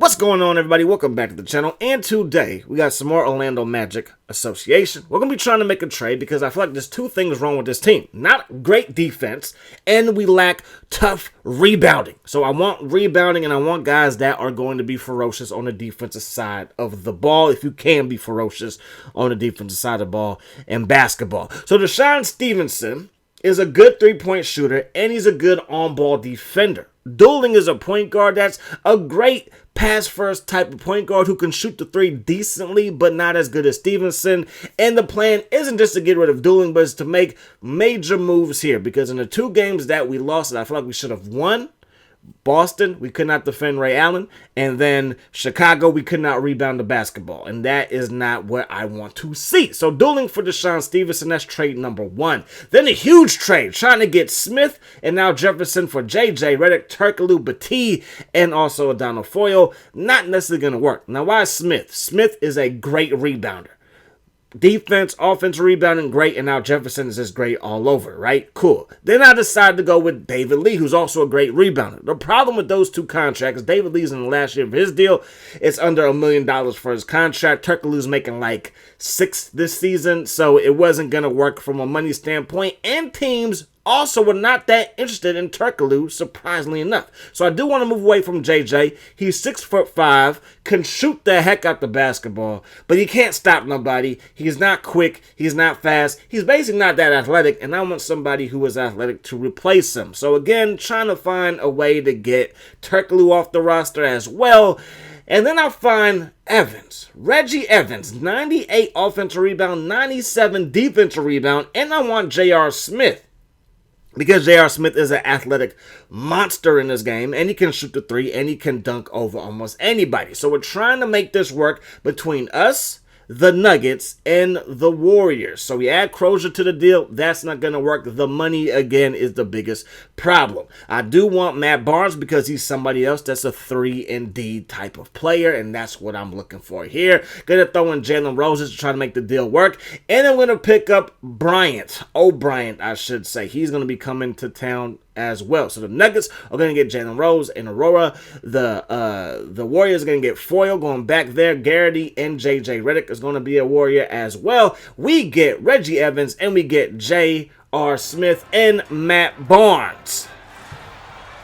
What's going on, everybody? Welcome back to the channel, and today we got some more Orlando Magic association. We're going to be trying to make a trade because I feel like there's two things wrong with this team. Not great defense, and we lack tough rebounding. So I want rebounding, and I want guys that are going to be ferocious on the defensive side of the ball, if you can be ferocious on the defensive side of the ball in basketball. So Deshaun Stevenson is a good three-point shooter, and he's a good on-ball defender. Dooling is a point guard that's a great pass-first type of point guard who can shoot the three decently, but not as good as Stevenson. And the plan isn't just to get rid of Dooling, but it's to make major moves here. Because in the two games that we lost, that I feel like we should have won, Boston, we could not defend Ray Allen, and then Chicago, we could not rebound the basketball, and that is not what I want to see. So Dooling for Deshaun Stevenson, that's trade number one. Then a huge trade, trying to get Smith and now Jefferson for JJ, Redick, Turkoglu, Battie, and also Adonal Foyle. Not necessarily going to work. Now, why Smith? Smith is a great rebounder. Defense, offense, rebounding, great, and now Jefferson is just great all over, right? Cool. Then I decided to go with David Lee, who's also a great rebounder. The problem with those two contracts, David Lee's in the last year of his deal. It's under $1 million for his contract. Turkoglu's making like $6 this season, so it wasn't going to work from a money standpoint, and teams also were not that interested in Turkoglu, surprisingly enough. So I do want to move away from JJ. He's 6'5", can shoot the heck out the basketball, but he can't stop nobody. He's not quick. He's not fast. He's basically not that athletic, and I want somebody who is athletic to replace him. So again, trying to find a way to get Turkoglu off the roster as well. And then I find Evans, Reggie Evans, 98 offensive rebound, 97 defensive rebound, and I want J.R. Smith. Because J.R. Smith is an athletic monster in this game, and he can shoot the three, and he can dunk over almost anybody. So we're trying to make this work between us, the Nuggets, and the Warriors. So we add Crozier to the deal. That's not going to work. The money, again, is the biggest problem. I do want Matt Barnes because he's somebody else that's a 3-and-D type of player, and that's what I'm looking for here. Going to throw in Jalen Rose to try to make the deal work. And I'm going to pick up Bryant, I should say. He's going to be coming to town as well. So the Nuggets are going to get Jalen Rose and Aurora. The Warriors are going to get Foyle going back there. Garrity and JJ Redick is going to be a Warrior as well. We get Reggie Evans and we get J.R. Smith and Matt Barnes.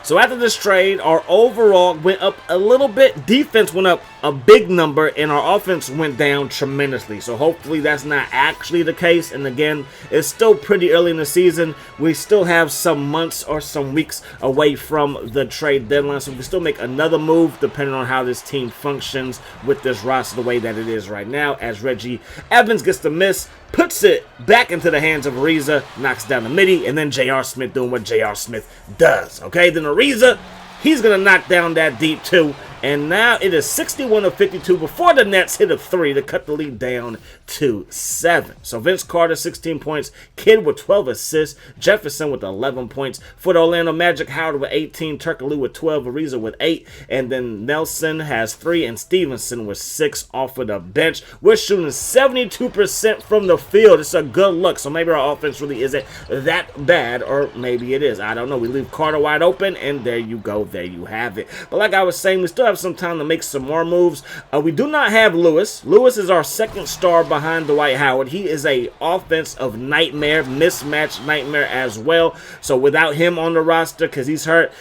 So after this trade, our overall went up a little bit. Defense went up a big number, and our offense went down tremendously. So hopefully that's not actually the case. And again, it's still pretty early in the season. We still have some months or some weeks away from the trade deadline. So we can still make another move depending on how this team functions with this roster the way that it is right now. As Reggie Evans gets the miss, puts it back into the hands of Ariza, knocks down the midi, and then J.R. Smith doing what J.R. Smith does. Okay, then Ariza, he's going to knock down that deep too. And now it is 61-52 before the Nets hit a three to cut the lead down to 7. So Vince Carter, 16 points. Kidd with 12 assists. Jefferson with 11 points. For the Orlando Magic, Howard with 18. Turkoglu with 12. Ariza with 8. And then Nelson has 3. And Stevenson with 6 off of the bench. We're shooting 72% from the field. It's a good look. So maybe our offense really isn't that bad. Or maybe it is. I don't know. We leave Carter wide open. And there you go. There you have it. But like I was saying, we still have some time to make some more moves. We do not have Lewis. Lewis is our second star behind Dwight Howard. He is a offensive nightmare, mismatch nightmare as well. So without him on the roster, because he's hurt,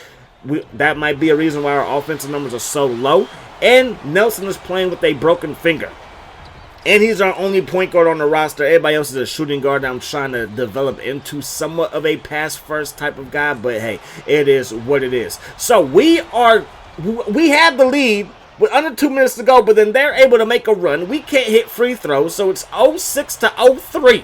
that might be a reason why our offensive numbers are so low. And Nelson is playing with a broken finger. And he's our only point guard on the roster. Everybody else is a shooting guard that I'm trying to develop into somewhat of a pass-first type of guy. But hey, it is what it is. So we had the lead with under 2 minutes to go, but then they're able to make a run. We can't hit free throws, so it's 06-03.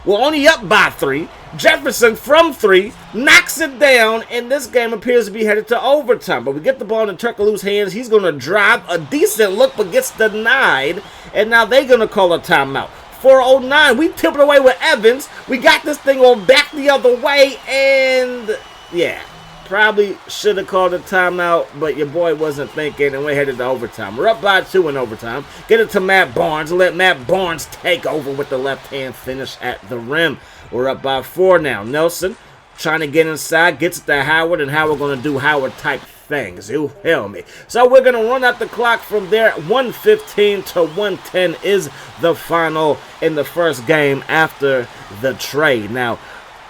We're only up by 3. Jefferson from 3 knocks it down, and this game appears to be headed to overtime. But we get the ball in Turkoglu's hands. He's going to drive a decent look, but gets denied, and now they're going to call a timeout. 4:09. We tip it away with Evans. We got this thing on back the other way, and yeah. Probably should have called a timeout, but your boy wasn't thinking, and we headed to overtime. We're up by 2 in overtime. Get it to Matt Barnes and let Matt Barnes take over with the left-hand finish at the rim. We're up by 4 now. Nelson trying to get inside, gets it to Howard, and Howard going to do Howard-type things. You feel me? So we're going to run out the clock from there. 115 to 110 is the final in the first game after the trade. Now,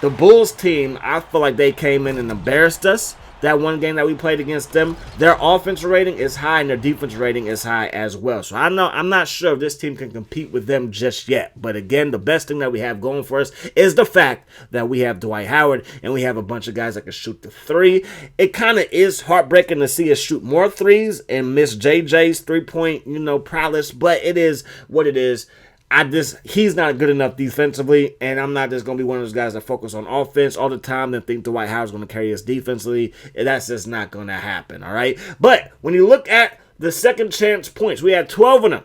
the Bulls team, I feel like they came in and embarrassed us. That one game that we played against them, their offensive rating is high and their defensive rating is high as well. So I'm not sure if this team can compete with them just yet. But again, the best thing that we have going for us is the fact that we have Dwight Howard and we have a bunch of guys that can shoot the three. It kind of is heartbreaking to see us shoot more threes and miss JJ's three-point, prowess, but it is what it is. He's not good enough defensively, and I'm not just going to be one of those guys that focus on offense all the time and think Dwight Howard's going to carry us defensively. That's just not going to happen, all right? But when you look at the second chance points, we had 12 of them.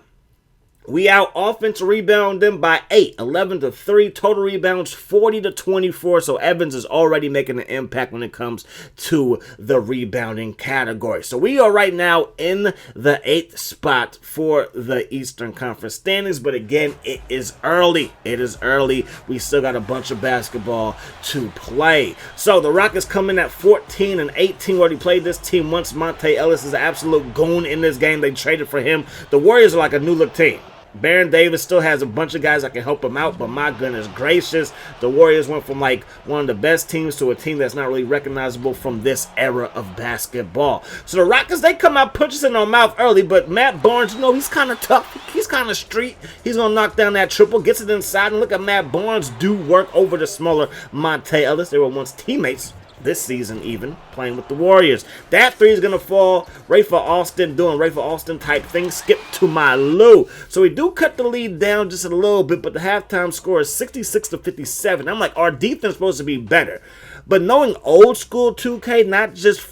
We out offense rebound them by 8, 11 to 3, total rebounds 40 to 24. So Evans is already making an impact when it comes to the rebounding category. So we are right now in the 8th spot for the Eastern Conference standings. But again, it is early. It is early. We still got a bunch of basketball to play. So the Rockets come in at 14 and 18. Already played this team once. Monte Ellis is an absolute goon in this game. They traded for him. The Warriors are like a new look team. Baron Davis still has a bunch of guys that can help him out, but my goodness gracious, the Warriors went from like one of the best teams to a team that's not really recognizable from this era of basketball. So the Rockets, they come out punches in our mouth early, but Matt Barnes, he's kind of tough. He's kind of street. He's going to knock down that triple, gets it inside, and look at Matt Barnes do work over the smaller Monte Ellis. They were once teammates. This season even, playing with the Warriors. That three is going to fall. Rafer Alston doing Rafer Alston type things. Skip to my Lou. So we do cut the lead down just a little bit, but the halftime score is 66 to 57. I'm like, our defense is supposed to be better. But knowing old school 2K, not just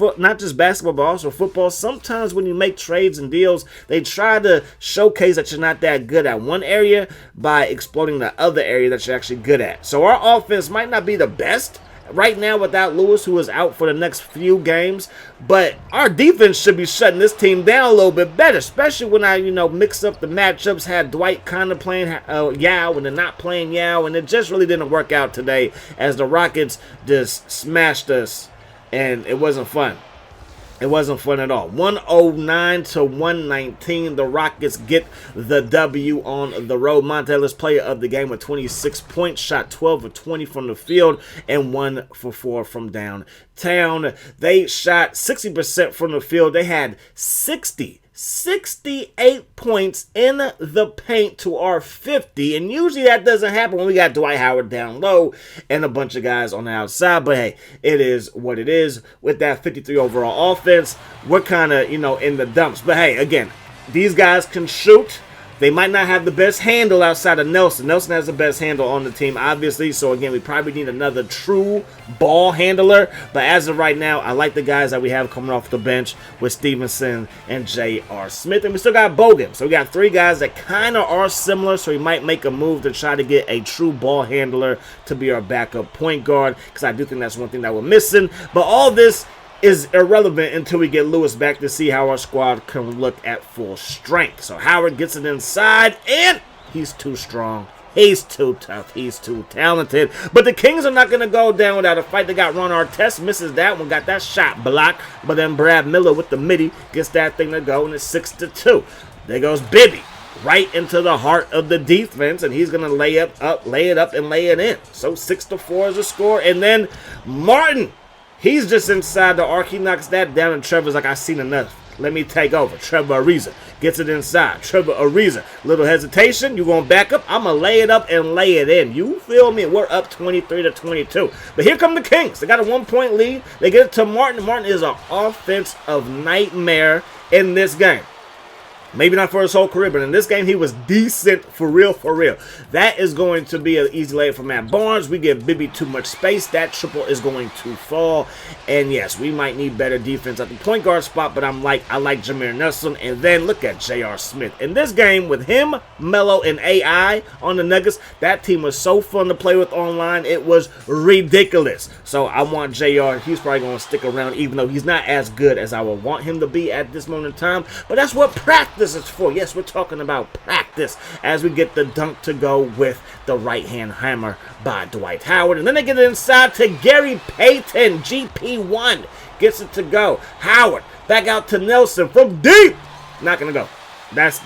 basketball, but also football, sometimes when you make trades and deals, they try to showcase that you're not that good at one area by exploiting the other area that you're actually good at. So our offense might not be the best right now without Lewis, who is out for the next few games, but our defense should be shutting this team down a little bit better, especially when I, mix up the matchups, had Dwight kind of playing Yao and then not playing Yao, and it just really didn't work out today as the Rockets just smashed us, and it wasn't fun. It wasn't fun at all. 109 to 119. The Rockets get the W on the road. Monte Ellis, player of the game with 26 points, shot 12 of 20 from the field and 1 for 4 from downtown. They shot 60% from the field. They had 68 points in the paint to our 50, and usually that doesn't happen when we got Dwight Howard down low and a bunch of guys on the outside, but hey, it is what it is. With that 53 overall offense, we're kind of, in the dumps, but hey, again, these guys can shoot. They might not have the best handle outside of Nelson. Nelson has the best handle on the team, obviously. So, again, we probably need another true ball handler. But as of right now, I like the guys that we have coming off the bench with Stevenson and J.R. Smith. And we still got Bogan. So, we got 3 guys that kind of are similar. So, we might make a move to try to get a true ball handler to be our backup point guard, because I do think that's one thing that we're missing. But all this is irrelevant until we get Lewis back to see how our squad can look at full strength. So Howard gets it inside, and he's too strong. He's too tough. He's too talented. But the Kings are not going to go down without a fight. They got Ron Artest, misses that one, got that shot blocked. But then Brad Miller with the midi gets that thing to go, and it's 6-2. There goes Bibby right into the heart of the defense, and he's going to lay it up, and lay it in. So 6-4 is the score. And then Martin, he's just inside the arc. He knocks that down, and Trevor's like, I seen enough. Let me take over. Trevor Ariza gets it inside. Trevor Ariza, little hesitation. You going to back up? I'm going to lay it up and lay it in. You feel me? We're up 23-22. But here come the Kings. They got a 1-point lead. They get it to Martin. Martin is an offensive nightmare in this game. Maybe not for his whole career, but in this game, he was decent for real, for real. That is going to be an easy layup for Matt Barnes. We give Bibby too much space. That triple is going to fall. And yes, we might need better defense at the point guard spot, but I like Jameer Nelson. And then look at J.R. Smith. In this game, with him, Melo, and AI on the Nuggets, that team was so fun to play with online. It was ridiculous. So I want J.R. He's probably going to stick around, even though he's not as good as I would want him to be at this moment in time. But that's what practice practice is for. Yes, we're talking about practice as we get the dunk to go with the right-hand hammer by Dwight Howard. And then they get it inside to Gary Payton. GP1 gets it to go. Howard back out to Nelson from deep. Not going to go. That's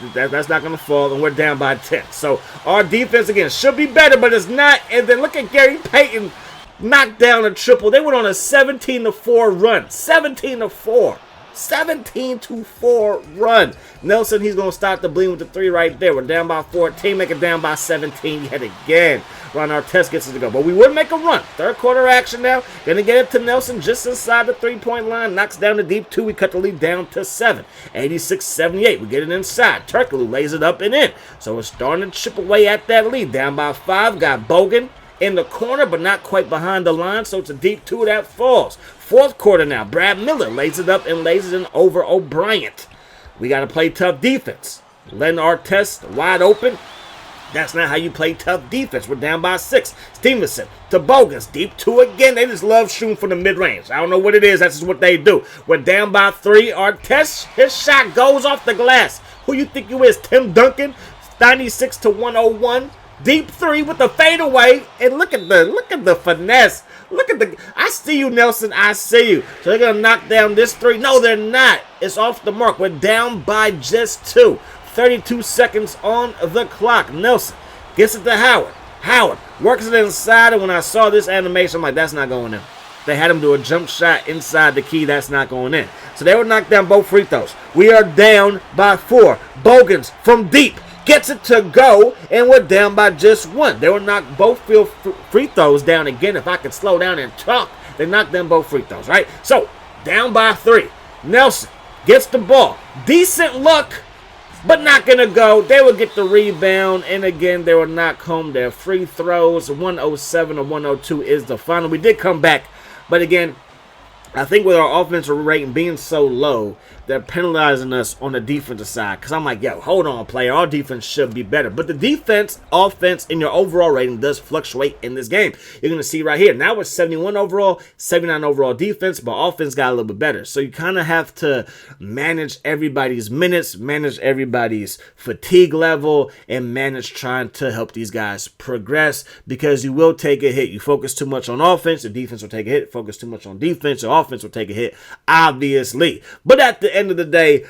not going to fall, and we're down by 10. So our defense, again, should be better, but it's not. And then look at Gary Payton knock down a triple. They went on a 17-4 run. 17-4. 17-4 run. Nelson, he's going to start the bleed with the 3 right there. We're down by 14, make it down by 17 yet again. Ron Artest gets it to go. But we would make a run. Third quarter action now. Going to get it to Nelson just inside the 3-point line. Knocks down the deep 2. We cut the lead down to 7. 86-78. We get it inside. Turkoglu lays it up and in. So we're starting to chip away at that lead. Down by 5. Got Bogan in the corner, but not quite behind the line. So it's a deep 2 that falls. Fourth quarter now. Brad Miller lays it up and lays it in over O'Brien. We got to play tough defense. Letting Artest wide open. That's not how you play tough defense. We're down by 6. Stevenson to Bogans. Deep 2 again. They just love shooting from the mid-range. I don't know what it is. That's just what they do. We're down by 3. Artest, his shot goes off the glass. Who you think you is? Tim Duncan. 96-101. Deep 3 with the fadeaway. And look at the finesse. Look at the, I see you, Nelson. I see you. So they're going to knock down this 3. No, they're not. It's off the mark. We're down by just 2. 32 seconds on the clock. Nelson gets it to Howard. Howard works it inside, and when I saw this animation, I'm like, that's not going in. They had him do a jump shot inside the key. That's not going in. So they would knock down both free throws. We are down by 4. Bogans from deep gets it to go, and we're down by just 1. They would knock both free throws down again. If I could slow down and talk, they knocked them both free throws, right? So, down by 3. Nelson gets the ball. Decent look, but not going to go. They will get the rebound, and again, they will knock home their free throws. 107-102 is the final. We did come back, but again, I think with our offensive rating being so low, they're penalizing us on the defensive side. Because I'm like, yo, hold on, player. Our defense should be better. But the defense, offense, and your overall rating does fluctuate in this game. You're going to see right here. Now it's 71 overall, 79 overall defense, but offense got a little bit better. So you kind of have to manage everybody's minutes, manage everybody's fatigue level, and manage trying to help these guys progress, because you will take a hit. You focus too much on offense, the defense will take a hit. Focus too much on defense, the offense will take a hit, obviously. But at the end of the day,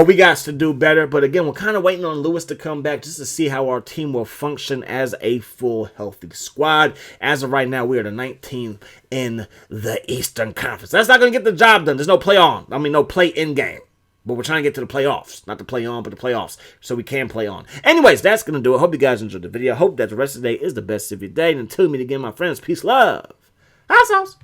we got to do better. But again, we're kind of waiting on Lewis to come back just to see how our team will function as a full healthy squad. As of right now, we are the 19th in the Eastern Conference. That's not going to get the job done. There's no play on. I mean, no play in game. But we're trying to get to the playoffs. Not the play on, but the playoffs. So we can play on. Anyways, that's going to do it. Hope you guys enjoyed the video. Hope that the rest of the day is the best of your day. And until we meet again, my friends, peace, love. Hot sauce.